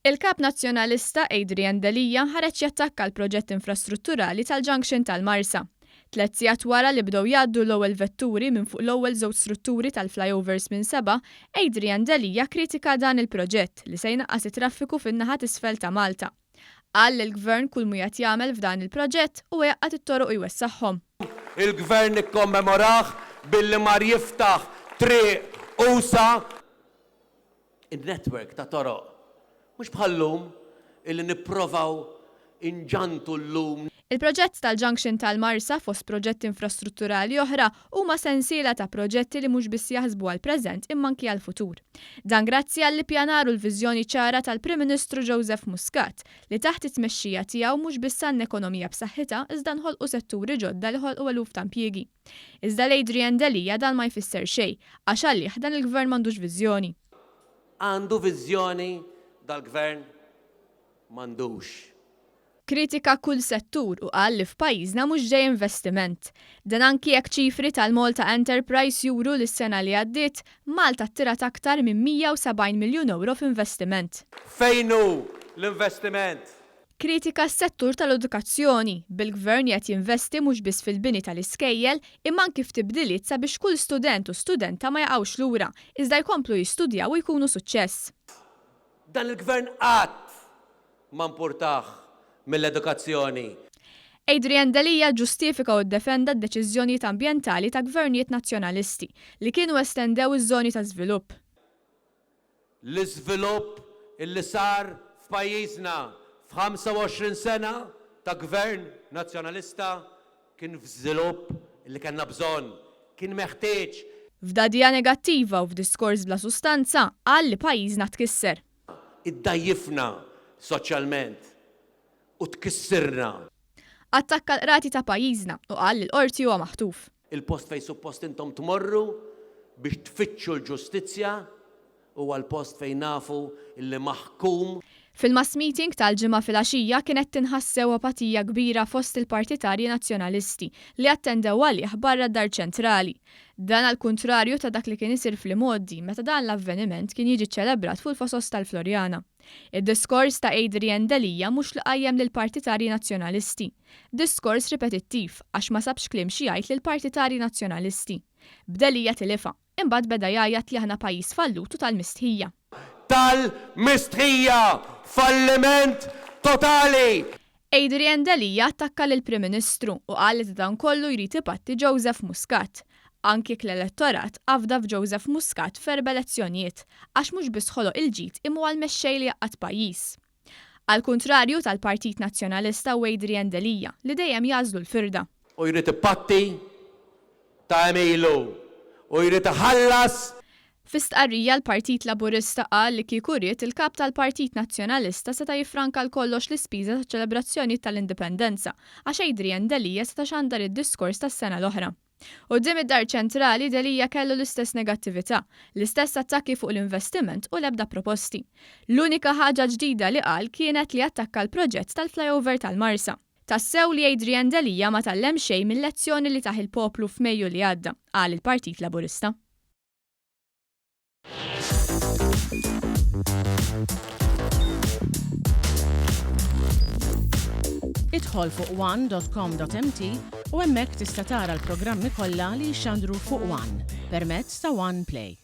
Il-Kap Nazzjonalista Adrian Delija ħareġ jattakka l-proġett infrastrutturali tal-Junction tal-Marsa. 3 sigħat wara li bdew jgħaddu l-ewwel vetturi minn fuq l-ewwel żewġ strutturi tal-flyovers minn seba', Adrian Delija kritika dan il-proġett li se jnaqqas it-traffiku fin-naħa t'isfel ta' Malta. Qal li l-Gvern kull mu qed jagħmel f'dan il-proġett u jaqgħad it-toroq jwessaħħhom. Il-Gvern ikkommemorah billi mar jiftaħ triq usa in-netwerk ta' toroq. Mhux bħallum illi nipprovaw inġantu llum. Il-proġett tal-Junction tal-Marsa fost proġetti infrastrutturali oħra huma sensiela ta' proġetti li mhux biss jaħsbu għall-preżent imma anki għall-futur. Dan grazzi għall pjanaru l-viżjoni ċara tal-Prim Ministru Joseph Muscat li taħt it-tmexxija tiegħu mhux biss għandna ekonomija b'saħħitha iżda nħolqu setturi ġodda li ħolqu eluf ta' impjiegi. Iżda l-Adrian Delija dan ma jfisser xejn għax għalih dan il-Gvern m'għandux viżjoni. Għandu viżjoni dal-Gvern m'għandux. Kritika kull settur u qal li f'pajjiżna mhux ġej investiment. Dan anki jekk ċifri tal-Malta Enterprise juru li s-sena li għaddiet Malta ttirat aktar minn 170 miljun euro f'investiment. Fejn hu l-investiment? Kritika s-settur tal-edukazzjoni bil-Gvern qed jinvesti mhux biss fil-bini tal-iskejjel imma anki f'tibdiliet sabiex kull student u studenta ma jaqgħux lura iżda jkomplu jistudjaw u jkunu suċċess. Dan il-Gvern qatt ma mpurtah mill-edukazzjoni. Adrian Delija ġustifika u ddefenda d-deċiżjonijiet ambjentali ta' gvernijiet nazzjonalisti li kienu estendew iż-żoni ta' żvilupp. L-iżvilupp illi sar f'pajjiżna f'25 sena ta' gvern nazzjonalista kien f'żvilupp illi kellna bżonn, kien meħtieġ. F'dadija negattiva u f'diskors bla sustanza qal li pajjiżna tkisser. Iddajjifna soċjalment u tkissirna. Attakka l-qrati ta' pajjiżna u qal li l-qorti huwa maħtuf. Il-post fejn suppost intom tmorru biex tfittxu l-ġustizzja huwa l-post fejn nafu illi maħkum. Fil-mass meeting tal-ġimgħa filgħaxija kienet tinħassew apatija kbira fost il-partitarji nazzjonalisti li attendew għalih barra d-Dar Ċentrali. Dan għal kuntrarju ta' dak li kien isir fl-modi meta dan l-avveniment kien jiġi ċelebrat fuq il-fosos tal-Florjana. Id-diskors ta' Adrian Delija mhux li qajjem lill-partitarji nazzjonalisti. Diskors ripetittiv għax ma sabx kliem xi jgħid lill-partitarji nazzjonalisti. B'Delija tilifa, imbagħad beda jgħid li aħna pajjiż fallut u tal-mistħija. Tal-mistħija, falliment totali. Adrian Delija attakka lill-Prim Ministru u qal li dan kollu jrid ibatti Joseph Muscat. Anki l-elettorat għafda f'Joseph Muscat f'erba' elezzjonijiet għax mhux biss ħoloq il-ġid imma għal-mexxej li jaqqat pajjiż. Għal kuntrarju tal-Partit Nazzjonalista u Adrian Delija li dejjem jażlu l-firda. U jrid ipatti ta' emilu u jrid iħallas. F'istqarrija l-Partit Laburista qal li kieku ried il-kap tal-Partit Nazzjonalista seta' jiffranka l-kollox l-ispiża taċ-ċelebrazzjoni tal-Indipendenza għax Adrian Delija seta' xandar id-diskors tas-sena l-oħra. Quddiem id-Dar Ċentrali Delija kellu l-istess negattività, l-istess attakki fuq l-investiment u l-ebda proposti. L-unika ħaġa ġdida li qal kienet li attakka l-proġett tal-flyover tal-Marsa. Tassew li Adrian Delija ma tallem xejn mill-lezzjoni li taħ il-poplu f'Mejju li għadda, qal il-Partit Laburista. Idħol fuq one.com.mt u hemmhekk tista' tara l-programmi kollha li jxandru fuq One permezz ta' One Play.